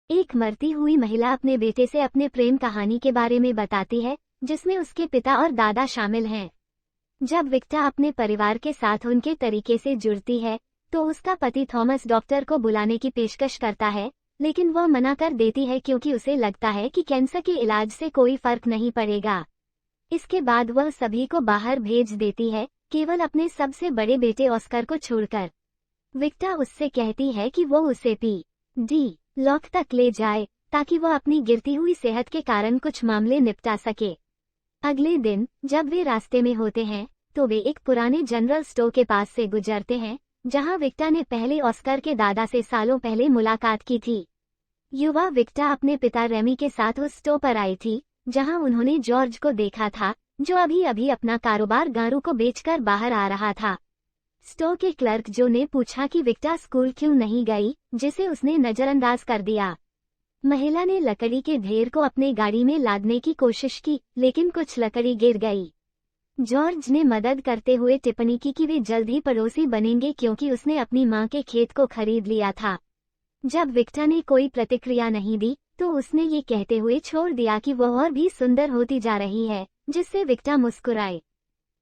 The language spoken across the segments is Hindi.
एक मरती हुई महिला अपने बेटे से अपने प्रेम कहानी के बारे में बताती है, जिसमें उसके पिता और दादा शामिल हैं। जब विक्टा अपने परिवार के साथ उनके तरीके से जुड़ती है, तो उसका पति थॉमस डॉक्टर को बुलाने की पेशकश करता है, लेकिन वह मना कर देती है क्योंकि उसे लगता है कि कैंसर के इलाज से कोई फर्क नहीं पड़ेगा। इसके बाद वह सभी को बाहर भेज देती है, केवल अपने सबसे बड़े बेटे ऑस्कर को छोड़कर। विक्टा उससे कहती है कि वो उसे पी.डी. लॉक तक ले जाए, ताकि वह अपनी गिरती हुई सेहत के कारण कुछ मामले निपटा सके। अगले दिन जब वे रास्ते में होते हैं, तो वे एक पुराने जनरल स्टोर के पास से गुजरते हैं, जहां विक्टा ने पहले ऑस्कर के दादा से सालों पहले मुलाकात की थी। युवा विक्टा अपने पिता रेमी के साथ उस स्टोर पर आई थी, जहां उन्होंने जॉर्ज को देखा था, जो अभी अभी अपना कारोबार गारू को बेचकर बाहर आ रहा था। स्टोर के क्लर्क जो ने पूछा कि विक्टा स्कूल क्यों नहीं गई, जिसे उसने नजरअंदाज कर दिया। महिला ने लकड़ी के ढेर को अपने गाड़ी में लादने की कोशिश की, लेकिन कुछ लकड़ी गिर गई। जॉर्ज ने मदद करते हुए टिप्पणी की कि वे जल्द ही पड़ोसी बनेंगे क्योंकि उसने अपनी मां के खेत को खरीद लिया था। जब विक्टा ने कोई प्रतिक्रिया नहीं दी, तो उसने ये कहते हुए छोड़ दिया कि वह और भी सुंदर होती जा रही है, जिससे विक्टा मुस्कुराए।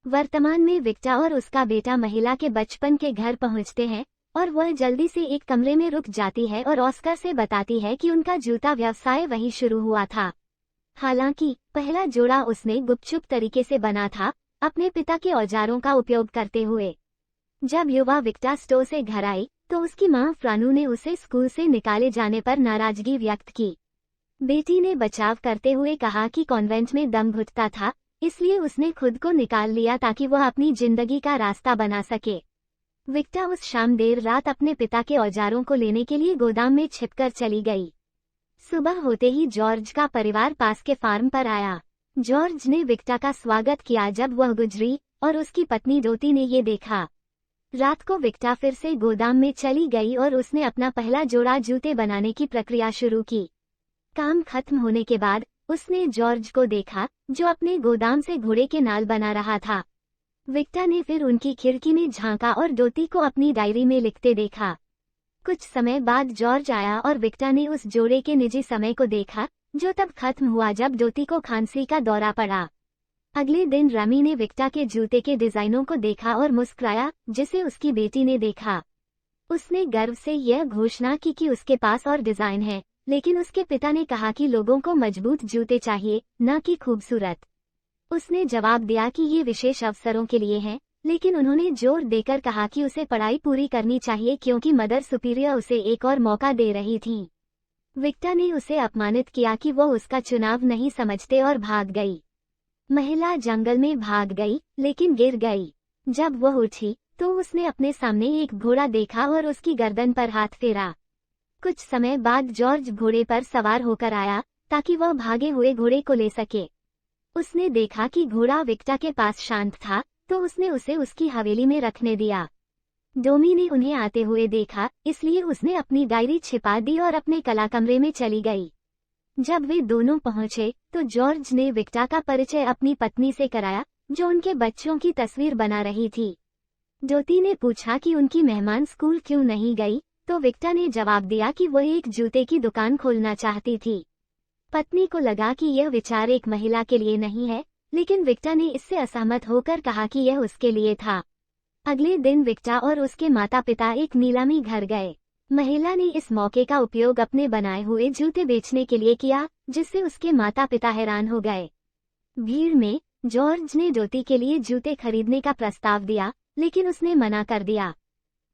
वर्तमान में विक्टा और उसका बेटा महिला के बचपन के घर पहुंचते हैं, और वह जल्दी से एक कमरे में रुक जाती है और ऑस्कर से बताती है कि उनका जूता व्यवसाय वहीं शुरू हुआ था। हालांकि पहला जोड़ा उसने गुपचुप तरीके से बना था, अपने पिता के औजारों का उपयोग करते हुए। जब युवा विक्टा स्टोर से घर आई, तो उसकी मां फ्रानू ने उसे स्कूल से निकाले जाने पर नाराजगी व्यक्त की। बेटी ने बचाव करते हुए कहा कि कॉन्वेंट में दम घुटता था, इसलिए उसने खुद को निकाल लिया ताकि वह अपनी जिंदगी का रास्ता बना सके। विक्टा उस शाम देर रात अपने पिता के औजारों को लेने के लिए गोदाम में छिपकर चली गई। सुबह होते ही जॉर्ज का परिवार पास के फार्म पर आया। जॉर्ज ने विक्टा का स्वागत किया जब वह गुजरी, और उसकी पत्नी डोटी ने ये देखा। रात को विक्टा फिर से गोदाम में चली गई और उसने अपना पहला जोड़ा जूते बनाने की प्रक्रिया शुरू की। काम खत्म होने के बाद उसने जॉर्ज को देखा, जो अपने गोदाम से घोड़े के नाल बना रहा था। विक्टा ने फिर उनकी खिड़की में झांका और डोटी को अपनी डायरी में लिखते देखा। कुछ समय बाद जॉर्ज आया और विक्टा ने उस जोड़े के निजी समय को देखा, जो तब खत्म हुआ जब डोटी को खांसी का दौरा पड़ा। अगले दिन रेमी ने विक्टा के जूते के डिजाइनों को देखा और मुस्कुराया, जिसे उसकी बेटी ने देखा। उसने गर्व से यह घोषणा की कि उसके पास और डिजाइन है, लेकिन उसके पिता ने कहा कि लोगों को मजबूत जूते चाहिए, न कि खूबसूरत। उसने जवाब दिया कि ये विशेष अवसरों के लिए हैं, लेकिन उन्होंने जोर देकर कहा कि उसे पढ़ाई पूरी करनी चाहिए क्योंकि मदर सुपीरियर उसे एक और मौका दे रही थी। विक्टा ने उसे अपमानित किया कि वो उसका चुनाव नहीं समझते और भाग गई। महिला जंगल में भाग गई, लेकिन गिर गई। जब वह उठी, तो उसने अपने सामने एक घोड़ा देखा और उसकी गर्दन पर हाथ फेरा। कुछ समय बाद जॉर्ज घोड़े पर सवार होकर आया, ताकि वह भागे हुए घोड़े को ले सके। उसने देखा कि घोड़ा विक्टा के पास शांत था, तो उसने उसे उसकी हवेली में रखने दिया। डोमी ने उन्हें आते हुए देखा, इसलिए उसने अपनी डायरी छिपा दी और अपने कला कमरे में चली गई। जब वे दोनों पहुंचे, तो जॉर्ज ने विक्टा का परिचय अपनी पत्नी से कराया, जो उनके बच्चों की तस्वीर बना रही थी। डोटी ने पूछा कि उनकी मेहमान स्कूल क्यों नहीं गई, तो विक्टा ने जवाब दिया कि वह एक जूते की दुकान खोलना चाहती थी। पत्नी को लगा कि यह विचार एक महिला के लिए नहीं है, लेकिन विक्टा ने इससे असहमत होकर कहा कि यह उसके लिए था। अगले दिन विक्टा और उसके माता पिता एक नीलामी घर गए। महिला ने इस मौके का उपयोग अपने बनाए हुए जूते बेचने के लिए किया, जिससे उसके माता पिता हैरान हो गए। भीड़ में जॉर्ज ने डोटी के लिए जूते खरीदने का प्रस्ताव दिया, लेकिन उसने मना कर दिया।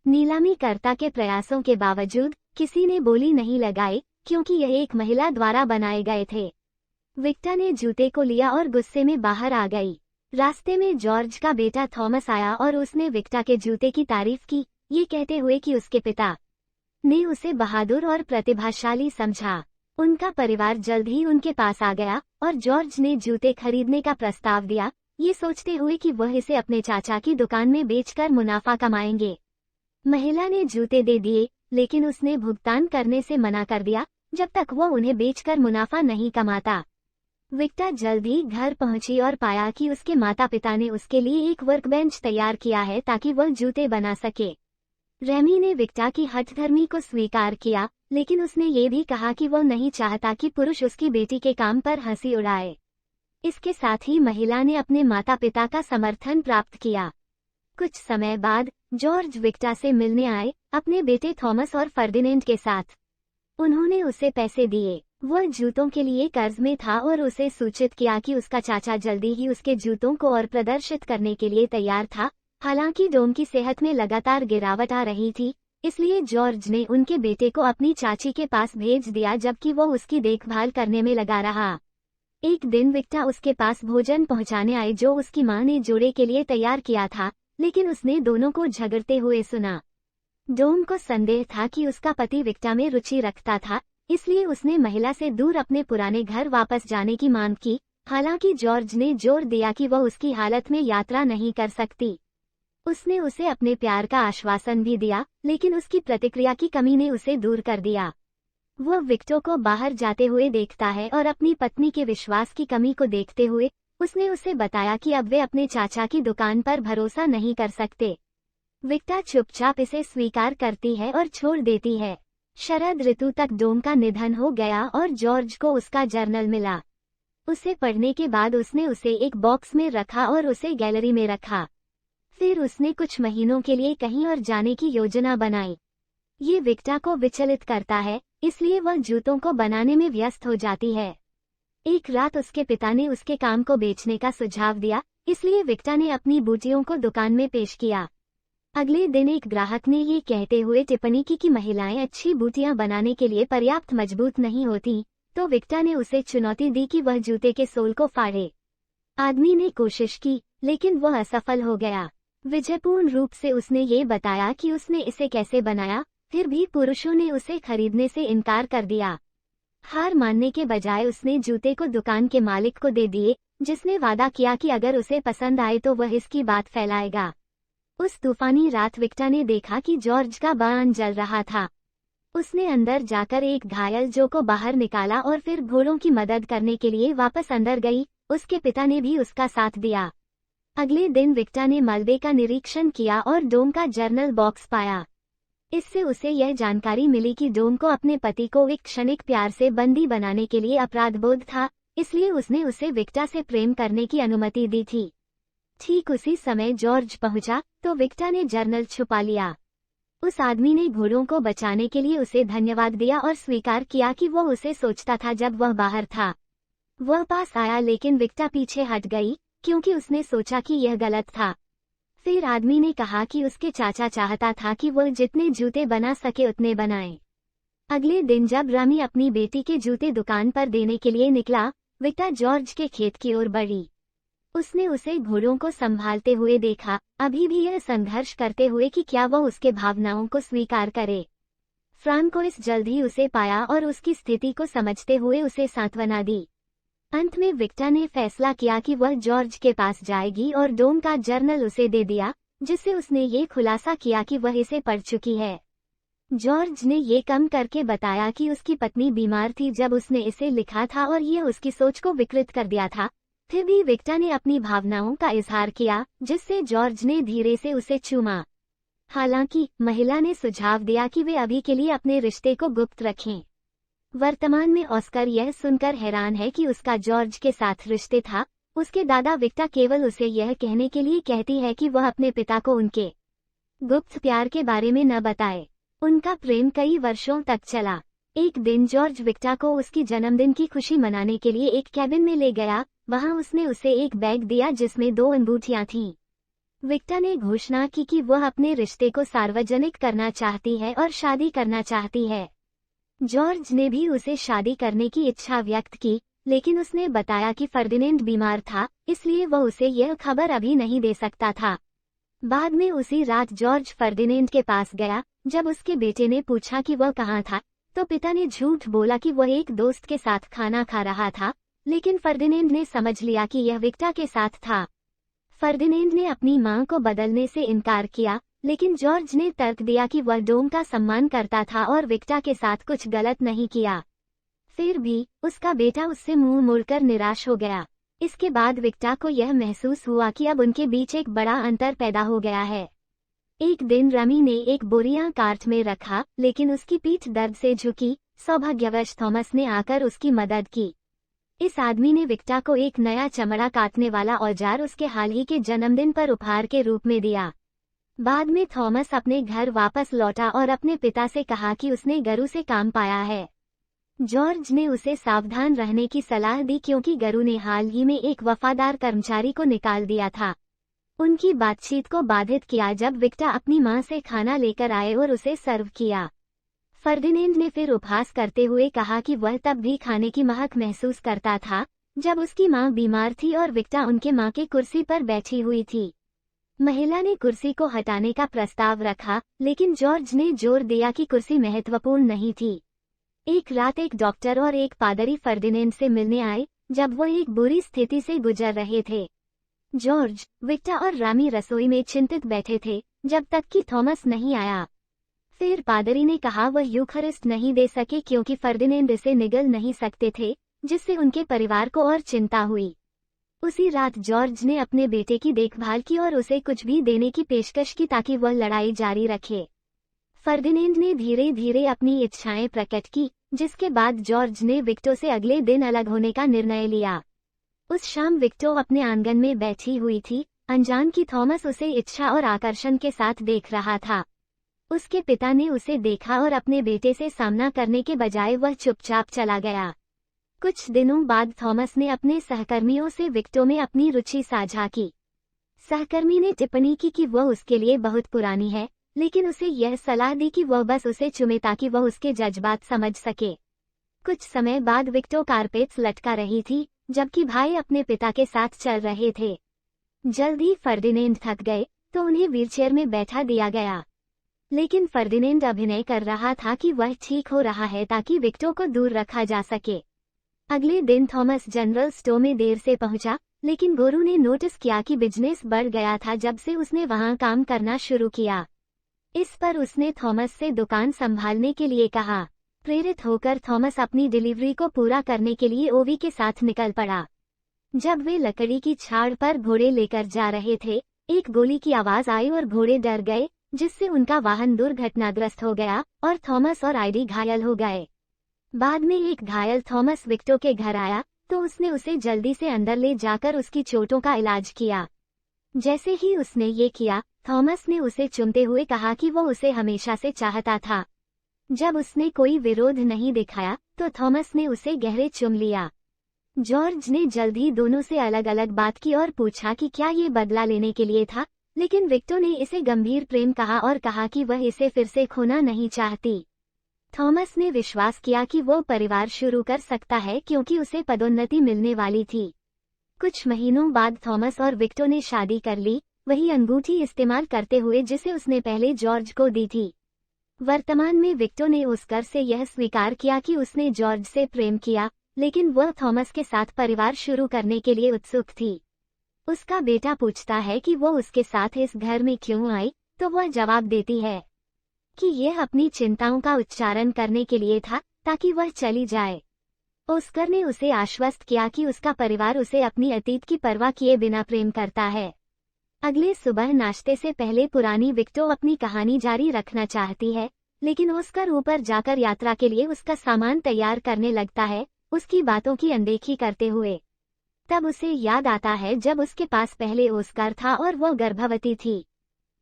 नीलामीकर्ता के प्रयासों के बावजूद किसी ने बोली नहीं लगाई, क्योंकि यह एक महिला द्वारा बनाए गए थे। विक्टा ने जूते को लिया और गुस्से में बाहर आ गई। रास्ते में जॉर्ज का बेटा थॉमस आया और उसने विक्टा के जूते की तारीफ की, ये कहते हुए कि उसके पिता ने उसे बहादुर और प्रतिभाशाली समझा। उनका परिवार जल्द ही उनके पास आ गया और जॉर्ज ने जूते खरीदने का प्रस्ताव दिया, ये सोचते हुए कि वह इसे अपने चाचा की दुकान में बेचकर मुनाफा कमाएंगे। महिला ने जूते दे दिए, लेकिन उसने भुगतान करने से मना कर दिया जब तक वह उन्हें बेचकर मुनाफा नहीं कमाता। विक्टा जल्द ही घर पहुंची और पाया कि उसके माता पिता ने उसके लिए एक वर्कबेंच तैयार किया है ताकि वह जूते बना सके। रेमी ने विक्टा की हठधर्मी को स्वीकार किया, लेकिन उसने ये भी कहा कि वो नहीं चाहता कि पुरुष उसकी बेटी के काम पर हंसी उड़ाए। इसके साथ ही महिला ने अपने माता पिता का समर्थन प्राप्त किया। कुछ समय बाद जॉर्ज विक्टा से मिलने आए, अपने बेटे थॉमस और फर्डिनेंड के साथ। उन्होंने उसे पैसे दिए। वह जूतों के लिए कर्ज में था और उसे सूचित किया कि उसका चाचा जल्दी ही उसके जूतों को और प्रदर्शित करने के लिए तैयार था। हालांकि डोम की सेहत में लगातार गिरावट आ रही थी, इसलिए जॉर्ज ने उनके बेटे को अपनी चाची के पास भेज दिया जबकि वो उसकी देखभाल करने में लगा रहा। एक दिन विक्टा उसके पास भोजन पहुंचाने आए जो उसकी मां ने जोड़े के लिए तैयार किया था, लेकिन उसने दोनों को झगड़ते हुए सुना। डोम को संदेह था कि उसका पति विक्टा में रुचि रखता था, इसलिए उसने महिला से दूर अपने पुराने घर वापस जाने की मांग की। हालांकि जॉर्ज ने जोर दिया कि वह उसकी हालत में यात्रा नहीं कर सकती। उसने उसे अपने प्यार का आश्वासन भी दिया, लेकिन उसकी प्रतिक्रिया की कमी ने उसे दूर कर दिया। वह विक्टो को बाहर जाते हुए देखता है और अपनी पत्नी के विश्वास की कमी को देखते हुए उसने उसे बताया कि अब वे अपने चाचा की दुकान पर भरोसा नहीं कर सकते। विक्टा चुपचाप इसे स्वीकार करती है और छोड़ देती है। शरद ऋतु तक डोम का निधन हो गया और जॉर्ज को उसका जर्नल मिला। उसे पढ़ने के बाद उसने उसे एक बॉक्स में रखा और उसे गैलरी में रखा। फिर उसने कुछ महीनों के लिए कहीं और जाने की योजना बनाई। ये विक्टा को विचलित करता है, इसलिए वह जूतों को बनाने में व्यस्त हो जाती है। एक रात उसके पिता ने उसके काम को बेचने का सुझाव दिया, इसलिए विक्टा ने अपनी बूटियों को दुकान में पेश किया। अगले दिन एक ग्राहक ने ये कहते हुए टिप्पणी की कि महिलाएं अच्छी बूटियां बनाने के लिए पर्याप्त मजबूत नहीं होती, तो विक्टा ने उसे चुनौती दी कि वह जूते के सोल को फाड़े। आदमी ने कोशिश की, लेकिन वह असफल हो गया। विजयपूर्ण रूप से उसने ये बताया कि उसने इसे कैसे बनाया, फिर भी पुरुषों ने उसे खरीदने से इनकार कर दिया। हार मानने के बजाय उसने जूते को दुकान के मालिक को दे दिए, जिसने वादा किया कि अगर उसे पसंद आए तो वह इसकी बात फैलाएगा। उस तूफानी रात विक्टा ने देखा कि जॉर्ज का बान जल रहा था। उसने अंदर जाकर एक घायल जो को बाहर निकाला और फिर घोड़ों की मदद करने के लिए वापस अंदर गई। उसके पिता ने भी उसका साथ दिया। अगले दिन विक्टा ने मलबे का निरीक्षण किया और डोम का जर्नल बॉक्स पाया। इससे उसे यह जानकारी मिली कि डोम को अपने पति को एक क्षणिक प्यार से बंदी बनाने के लिए अपराधबोध था, इसलिए उसने उसे विक्टा से प्रेम करने की अनुमति दी थी। ठीक उसी समय जॉर्ज पहुंचा, तो विक्टा ने जर्नल छुपा लिया। उस आदमी ने घोड़ों को बचाने के लिए उसे धन्यवाद दिया और स्वीकार किया कि वह उसे सोचता था जब वह बाहर था। वह पास आया लेकिन विक्टा पीछे हट गई, क्योंकि उसने सोचा कि यह गलत था। फिर आदमी ने कहा कि उसके चाचा चाहता था कि वह जितने जूते बना सके उतने बनाए। अगले दिन जब रामी अपनी बेटी के जूते दुकान पर देने के लिए निकला, विक्टा जॉर्ज के खेत की ओर बढ़ी। उसने उसे घोड़ों को संभालते हुए देखा, अभी भी यह संघर्ष करते हुए कि क्या वह उसके भावनाओं को स्वीकार करे। फ्रांकोइस जल्द ही उसे पाया और उसकी स्थिति को समझते हुए उसे सांत्वना दी। अंत में विक्टा ने फैसला किया कि वह जॉर्ज के पास जाएगी और डोम का जर्नल उसे दे दिया, जिससे उसने ये खुलासा किया कि वह इसे पढ़ चुकी है। जॉर्ज ने ये कम करके बताया कि उसकी पत्नी बीमार थी जब उसने इसे लिखा था और यह उसकी सोच को विकृत कर दिया था। फिर भी विक्टा ने अपनी भावनाओं का इजहार किया, जिससे जॉर्ज ने धीरे से उसे चूमा। हालांकि महिला ने सुझाव दिया कि वे अभी के लिए अपने रिश्ते को गुप्त रखें। वर्तमान में ऑस्कर यह सुनकर हैरान है कि उसका जॉर्ज के साथ रिश्ते था। उसके दादा विक्टा केवल उसे यह कहने के लिए कहती है कि वह अपने पिता को उनके गुप्त प्यार के बारे में न बताए। उनका प्रेम कई वर्षों तक चला। एक दिन जॉर्ज विक्टा को उसकी जन्मदिन की खुशी मनाने के लिए एक कैबिन में ले गया। वहां उसने उसे एक बैग दिया जिसमें 2 अंगूठियां थीं। विक्टा ने घोषणा की कि वह अपने रिश्ते को सार्वजनिक करना चाहती है और शादी करना चाहती है। जॉर्ज ने भी उसे शादी करने की इच्छा व्यक्त की, लेकिन उसने बताया कि फर्डिनेंड बीमार था, इसलिए वह उसे यह खबर अभी नहीं दे सकता था। बाद में उसी रात जॉर्ज फर्डिनेंड के पास गया। जब उसके बेटे ने पूछा कि वह कहाँ था, तो पिता ने झूठ बोला कि वह एक दोस्त के साथ खाना खा रहा था, लेकिन फर्डिनेंड ने समझ लिया कि यह विक्टा के साथ था। फर्डिनेंड ने अपनी मां को बदलने से इनकार किया, लेकिन जॉर्ज ने तर्क दिया कि वह डोम का सम्मान करता था और विक्टा के साथ कुछ गलत नहीं किया। फिर भी उसका बेटा उससे मुंह मोड़कर निराश हो गया। इसके बाद विक्टा को यह महसूस हुआ कि अब उनके बीच एक बड़ा अंतर पैदा हो गया है। एक दिन रमी ने एक बोरियां कार्ट में रखा, लेकिन उसकी पीठ दर्द से झुकी। सौभाग्यवश थॉमस ने आकर उसकी मदद की। इस आदमी ने विक्टा को एक नया चमड़ा काटने वाला औजार उसके हाल ही के जन्मदिन पर उपहार के रूप में दिया। बाद में थॉमस अपने घर वापस लौटा और अपने पिता से कहा कि उसने गरु से काम पाया है। जॉर्ज ने उसे सावधान रहने की सलाह दी क्योंकि गरु ने हाल ही में एक वफादार कर्मचारी को निकाल दिया था। उनकी बातचीत को बाधित किया जब विक्टा अपनी मां से खाना लेकर आए और उसे सर्व किया। फर्डिनेंड ने फिर उपहास करते हुए कहा कि वह तब भी खाने की महक महसूस करता था जब उसकी मां बीमार थी और विक्टा उनके मां के कुर्सी पर बैठी हुई थी। महिला ने कुर्सी को हटाने का प्रस्ताव रखा, लेकिन जॉर्ज ने जोर दिया कि कुर्सी महत्वपूर्ण नहीं थी। एक रात एक डॉक्टर और एक पादरी फर्डिनेंड से मिलने आए जब वो एक बुरी स्थिति से गुजर रहे थे। जॉर्ज, विक्टा और रामी रसोई में चिंतित बैठे थे जब तक कि थॉमस नहीं आया। फिर पादरी ने कहा वह यूखरिस्ट नहीं दे सके क्योंकि फर्डिनेंड इसे निगल नहीं सकते थे, जिससे उनके परिवार को और चिंता हुई। उसी रात जॉर्ज ने अपने बेटे की देखभाल की और उसे कुछ भी देने की पेशकश की ताकि वह लड़ाई जारी रखे। फर्डिनेंड ने धीरे धीरे अपनी इच्छाएं प्रकट की, जिसके बाद जॉर्ज ने विक्टो से अगले दिन अलग होने का निर्णय लिया। उस शाम विक्टो अपने आंगन में बैठी हुई थी, अनजान कि थॉमस उसे इच्छा और आकर्षण के साथ देख रहा था। उसके पिता ने उसे देखा और अपने बेटे से सामना करने के बजाय वह चुपचाप चला गया। कुछ दिनों बाद थॉमस ने अपने सहकर्मियों से विक्टो में अपनी रुचि साझा की। सहकर्मी ने टिप्पणी की कि वह उसके लिए बहुत पुरानी है, लेकिन उसे यह सलाह दी कि वह बस उसे चुमे ताकि वह उसके जज्बात समझ सके। कुछ समय बाद विक्टो कारपेट्स लटका रही थी, जबकि भाई अपने पिता के साथ चल रहे थे। जल्दी फर्डिनेंड थक गए तो उन्हें व्हीलचेयर में बैठा दिया गया, लेकिन फर्डिनेंड अभिनय कर रहा था कि वह ठीक हो रहा है ताकि विक्टो को दूर रखा जा सके। अगले दिन थॉमस जनरल स्टोर में देर से पहुंचा, लेकिन गोरू ने नोटिस किया कि बिजनेस बढ़ गया था जब से उसने वहां काम करना शुरू किया। इस पर उसने थॉमस से दुकान संभालने के लिए कहा। प्रेरित होकर थॉमस अपनी डिलीवरी को पूरा करने के लिए ओवी के साथ निकल पड़ा। जब वे लकड़ी की छाड़ पर घोड़े लेकर जा रहे थे, एक गोली की आवाज आई और घोड़े डर गए, जिससे उनका वाहन दुर्घटनाग्रस्त हो गया और थॉमस और आइडी घायल हो गए। बाद में एक घायल थॉमस विक्टो के घर आया तो उसने उसे जल्दी से अंदर ले जाकर उसकी चोटों का इलाज किया। जैसे ही उसने ये किया, थॉमस ने उसे चूमते हुए कहा कि वो उसे हमेशा से चाहता था। जब उसने कोई विरोध नहीं दिखाया तो थॉमस ने उसे गहरे चूम लिया। जॉर्ज ने जल्द ही दोनों से अलग अलग बात की और पूछा कि क्या ये बदला लेने के लिए था, लेकिन विक्टो ने इसे गंभीर प्रेम कहा और कहा कि वह इसे फिर से खोना नहीं चाहती। थॉमस ने विश्वास किया कि वो परिवार शुरू कर सकता है क्योंकि उसे पदोन्नति मिलने वाली थी। कुछ महीनों बाद थॉमस और विक्टो ने शादी कर ली, वही अंगूठी इस्तेमाल करते हुए जिसे उसने पहले जॉर्ज को दी थी। वर्तमान में विक्टो ने ऑस्कर से यह स्वीकार किया कि उसने जॉर्ज से प्रेम किया, लेकिन वह थॉमस के साथ परिवार शुरू करने के लिए उत्सुक थी। उसका बेटा पूछता है कि वो उसके साथ इस घर में क्यों आई, तो वह जवाब देती है कि यह अपनी चिंताओं का उच्चारण करने के लिए था ताकि वह चली जाए। ऑस्कर ने उसे आश्वस्त किया कि उसका परिवार उसे अपनी अतीत की परवाह किए बिना प्रेम करता है। अगले सुबह नाश्ते से पहले पुरानी विक्टो अपनी कहानी जारी रखना चाहती है, लेकिन ऑस्कर ऊपर जाकर यात्रा के लिए उसका सामान तैयार करने लगता है, उसकी बातों की अनदेखी करते हुए। तब उसे याद आता है जब उसके पास पहले ऑस्कर था और वह गर्भवती थी।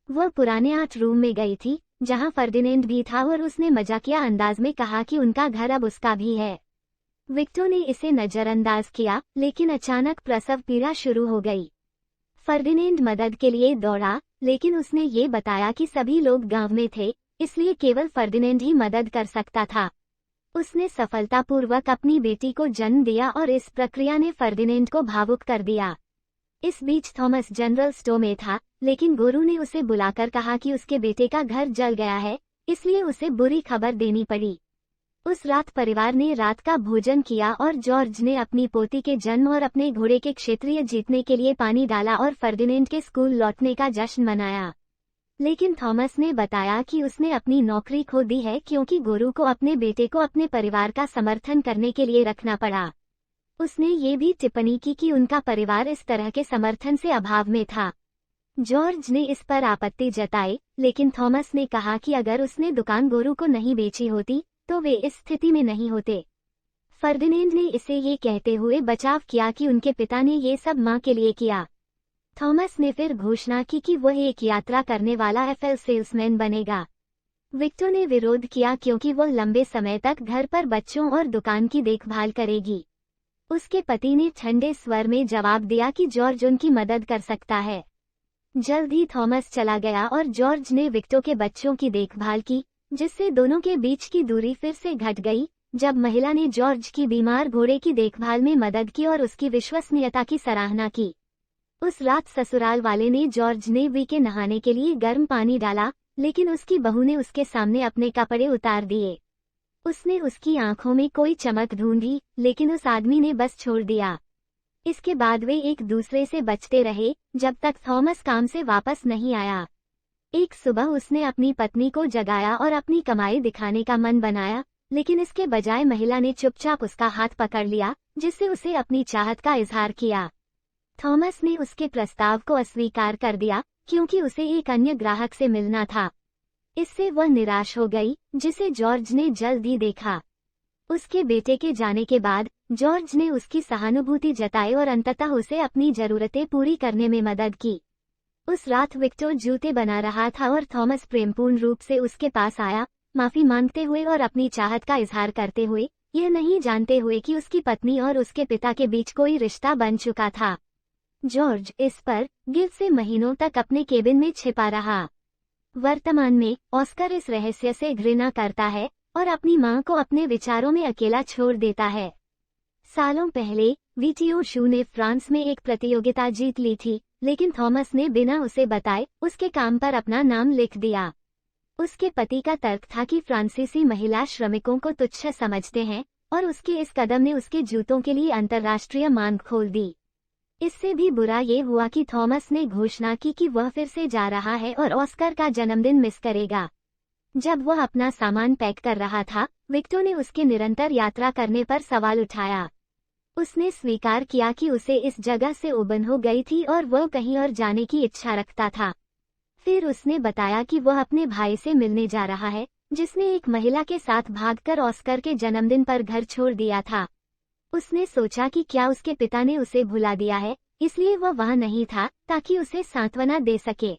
वह पुराने आर्ट रूम में गई थी जहां फर्डिनेंड भी था और उसने मजाकिया अंदाज में कहा कि उनका घर अब उसका भी है। विक्टो ने इसे नजरअंदाज किया, लेकिन अचानक प्रसव पीड़ा शुरू हो गई। फर्डिनेंड मदद के लिए दौड़ा, लेकिन उसने ये बताया कि सभी लोग गांव में थे, इसलिए केवल फर्डिनेंड ही मदद कर सकता था। उसने सफलतापूर्वक अपनी बेटी को जन्म दिया और इस प्रक्रिया ने फर्डिनेंड को भावुक कर दिया। इस बीच थॉमस जनरल स्टोर में था, लेकिन गोरू ने उसे बुलाकर कहा कि उसके बेटे का घर जल गया है, इसलिए उसे बुरी खबर देनी पड़ी। उस रात परिवार ने रात का भोजन किया और जॉर्ज ने अपनी पोती के जन्म और अपने घोड़े के क्षेत्रीय जीतने के लिए पानी डाला और फर्डिनेंड के स्कूल लौटने का जश्न मनाया। लेकिन थॉमस ने बताया कि उसने अपनी नौकरी खो दी है क्योंकि गोरू को अपने बेटे को अपने परिवार का समर्थन करने के लिए रखना पड़ा। उसने ये भी टिप्पणी की कि उनका परिवार इस तरह के समर्थन से अभाव में था। जॉर्ज ने इस पर आपत्ति जताई, लेकिन थॉमस ने कहा कि अगर उसने दुकान गोरू को नहीं बेची होती तो वे इस स्थिति में नहीं होते। फर्दिनेंड ने इसे ये कहते हुए बचाव किया कि उनके पिता ने ये सब मां के लिए किया। थॉमस ने फिर घोषणा की कि वह एक यात्रा करने वाला एफएल सेल्समैन बनेगा। विक्टर ने विरोध किया क्योंकि वह लंबे समय तक घर पर बच्चों और दुकान की देखभाल करेगी। उसके पति ने ठंडे स्वर में जवाब दिया कि जॉर्ज उनकी मदद कर सकता है। जल्द ही थॉमस चला गया और जॉर्ज ने विक्टर के बच्चों की देखभाल की, जिससे दोनों के बीच की दूरी फिर से घट गई। जब महिला ने जॉर्ज की बीमार घोड़े की देखभाल में मदद की और उसकी विश्वसनीयता की सराहना की। उस रात ससुराल वाले ने जॉर्ज ने वी के नहाने के लिए गर्म पानी डाला, लेकिन उसकी बहू ने उसके सामने अपने कपड़े उतार दिए। उसने उसकी आंखों में कोई चमक ढूंढी, लेकिन उस आदमी ने बस छोड़ दिया। इसके बाद वे एक दूसरे से बचते रहे, जब तक थॉमस काम से वापस नहीं आया। एक सुबह उसने अपनी पत्नी को जगाया और अपनी कमाई दिखाने का मन बनाया, लेकिन इसके बजाय महिला ने चुपचाप उसका हाथ पकड़ लिया, जिससे उसे अपनी चाहत का इजहार किया। थॉमस ने उसके प्रस्ताव को अस्वीकार कर दिया, क्योंकि उसे एक अन्य ग्राहक से मिलना था। इससे वह निराश हो गई, जिसे जॉर्ज ने जल्द ही देखा। उसके बेटे के जाने के बाद जॉर्ज ने उसकी सहानुभूति जताई और अंततः उसे अपनी जरूरतें पूरी करने में मदद की। उस रात विक्टर जूते बना रहा था और थॉमस प्रेमपूर्ण रूप से उसके पास आया, माफी मांगते हुए और अपनी चाहत का इजहार करते हुए, यह नहीं जानते हुए कि उसकी पत्नी और उसके पिता के बीच कोई रिश्ता बन चुका था। जॉर्ज इस पर गिल्ट से महीनों तक अपने केबिन में छिपा रहा। वर्तमान में ऑस्कर इस रहस्य से घृणा करता है और अपनी मां को अपने विचारों में अकेला छोड़ देता है। सालों पहले वीटीओ शू ने फ्रांस में एक प्रतियोगिता जीत ली थी, लेकिन थॉमस ने बिना उसे बताए उसके काम पर अपना नाम लिख दिया। उसके पति का तर्क था कि फ्रांसीसी महिला श्रमिकों को तुच्छ समझते हैं और उसके इस कदम ने उसके जूतों के लिए अंतर्राष्ट्रीय मांग खोल दी। इससे भी बुरा ये हुआ कि थॉमस ने घोषणा की कि वह फिर से जा रहा है और ऑस्कर का जन्मदिन मिस करेगा। जब वह अपना सामान पैक कर रहा था, विक्टर ने उसके निरंतर यात्रा करने पर सवाल उठाया। उसने स्वीकार किया कि उसे इस जगह से उबन हो गई थी और वह कहीं और जाने की इच्छा रखता था। फिर उसने बताया कि वह अपने भाई से मिलने जा रहा है, जिसने एक महिला के साथ भागकर ऑस्कर के जन्मदिन पर घर छोड़ दिया था। उसने सोचा कि क्या उसके पिता ने उसे भुला दिया है, इसलिए वह वहां नहीं था ताकि उसे सांत्वना दे सके।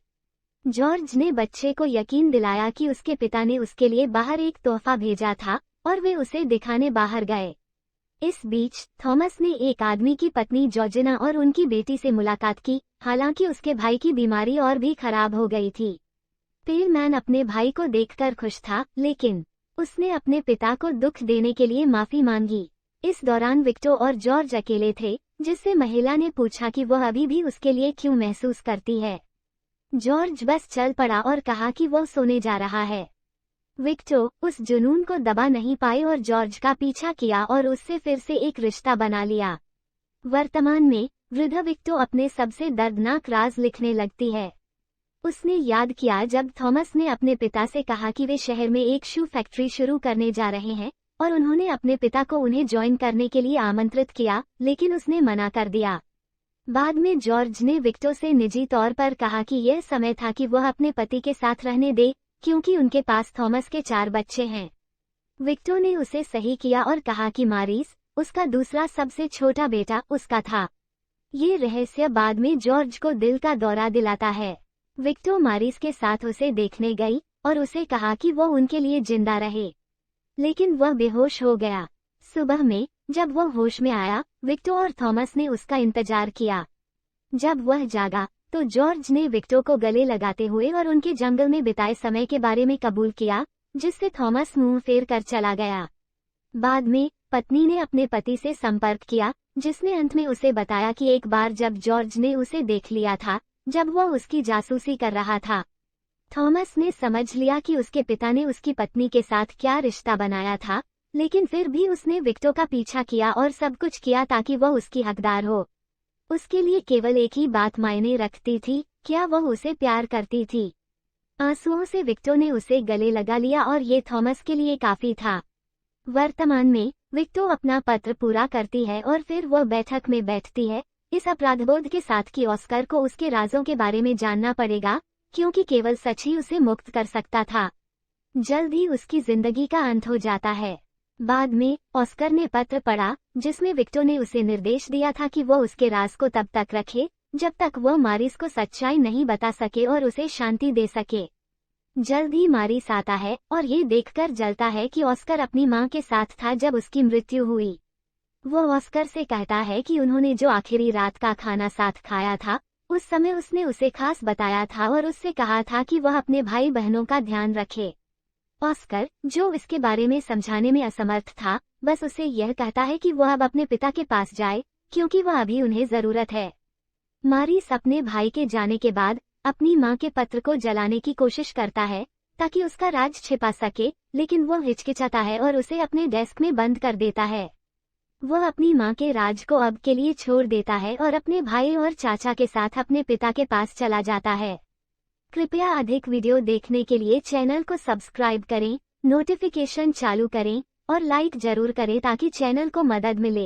जॉर्ज ने बच्चे को यकीन दिलाया कि उसके पिता ने उसके लिए बाहर एक तोहफा भेजा था और वे उसे दिखाने बाहर गए। इस बीच थॉमस ने एक आदमी की पत्नी जॉर्जिना और उनकी बेटी से मुलाकात की, हालांकि उसके भाई की बीमारी और भी खराब हो गई थी। पेलमैन अपने भाई को देखकर खुश था, लेकिन उसने अपने पिता को दुख देने के लिए माफी मांगी। इस दौरान विक्टर और जॉर्ज अकेले थे, जिससे महिला ने पूछा कि वह अभी भी उसके लिए क्यों महसूस करती है। जॉर्ज बस चल पड़ा और कहा कि वह सोने जा रहा है। विक्टर उस जुनून को दबा नहीं पाई और जॉर्ज का पीछा किया और उससे फिर से एक रिश्ता बना लिया। वर्तमान में वृद्ध विक्टर अपने सबसे दर्दनाक राज लिखने लगती है। उसने याद किया जब थॉमस ने अपने पिता से कहा कि वे शहर में एक शू फैक्ट्री शुरू करने जा रहे हैं और उन्होंने अपने पिता को उन्हें ज्वाइन करने के लिए आमंत्रित किया, लेकिन उसने मना कर दिया। बाद में जॉर्ज ने विक्टर से निजी तौर पर कहा कि यह समय था कि वह अपने पति के साथ रहने दे, क्योंकि उनके पास थॉमस के 4 बच्चे हैं। विक्टर ने उसे सही किया और कहा कि मारिस, उसका दूसरा सबसे छोटा बेटा, उसका था। ये रहस्य बाद में जॉर्ज को दिल का दौरा दिलाता है। विक्टर मारिस के साथ उसे देखने गई और उसे कहा कि वह उनके लिए जिंदा रहे, लेकिन वह बेहोश हो गया। सुबह में जब वह होश में आया, विक्टर और थॉमस ने उसका इंतजार किया। जब वह जागा तो जॉर्ज ने विक्टर को गले लगाते हुए और उनके जंगल में बिताए समय के बारे में कबूल किया, जिससे थॉमस मुंह फेर कर चला गया। बाद में पत्नी ने अपने पति से संपर्क किया, जिसने अंत में उसे बताया कि एक बार जब जॉर्ज ने उसे देख लिया था, जब वह उसकी जासूसी कर रहा था। थॉमस ने समझ लिया कि उसके पिता ने उसकी पत्नी के साथ क्या रिश्ता बनाया था, लेकिन फिर भी उसने विक्टर का पीछा किया और सब कुछ किया ताकि वह उसकी हकदार हो। उसके लिए केवल एक ही बात मायने रखती थी, क्या वह उसे प्यार करती थी। आंसुओं से विक्टर ने उसे गले लगा लिया और ये थॉमस के लिए काफी था। वर्तमान में विक्टर अपना पत्र पूरा करती है और फिर वह बैठक में बैठती है, इस अपराधबोध के साथ कि ऑस्कर को उसके राजों के बारे में जानना पड़ेगा, क्योंकि केवल सच ही उसे मुक्त कर सकता था। जल्द ही उसकी जिंदगी का अंत हो जाता है। बाद में ऑस्कर ने पत्र पढ़ा जिसमें विक्टर ने उसे निर्देश दिया था कि वो उसके राज को तब तक रखे जब तक वो मारिस को सच्चाई नहीं बता सके और उसे शांति दे सके। जल्द ही मारिस आता है और ये देखकर जलता है कि ऑस्कर अपनी मां के साथ था जब उसकी मृत्यु हुई। वो ऑस्कर से कहता है कि उन्होंने जो आखिरी रात का खाना साथ खाया था, उस समय उसने उसे खास बताया था और उससे कहा था कि वह अपने भाई बहनों का ध्यान रखे। ऑस्कर, जो इसके बारे में समझाने में असमर्थ था, बस उसे यह कहता है कि वह अब अपने पिता के पास जाए, क्योंकि वह अभी उन्हें जरूरत है। मारिस अपने भाई के जाने के बाद अपनी मां के पत्र को जलाने की कोशिश करता है ताकि उसका राज छिपा सके, लेकिन वो हिचकिचाता है और उसे अपने डेस्क में बंद कर देता है। वह अपनी मां के राज को अब के लिए छोड़ देता है और अपने भाई और चाचा के साथ अपने पिता के पास चला जाता है। कृपया अधिक वीडियो देखने के लिए चैनल को सब्सक्राइब करें, नोटिफिकेशन चालू करें और लाइक जरूर करें ताकि चैनल को मदद मिले।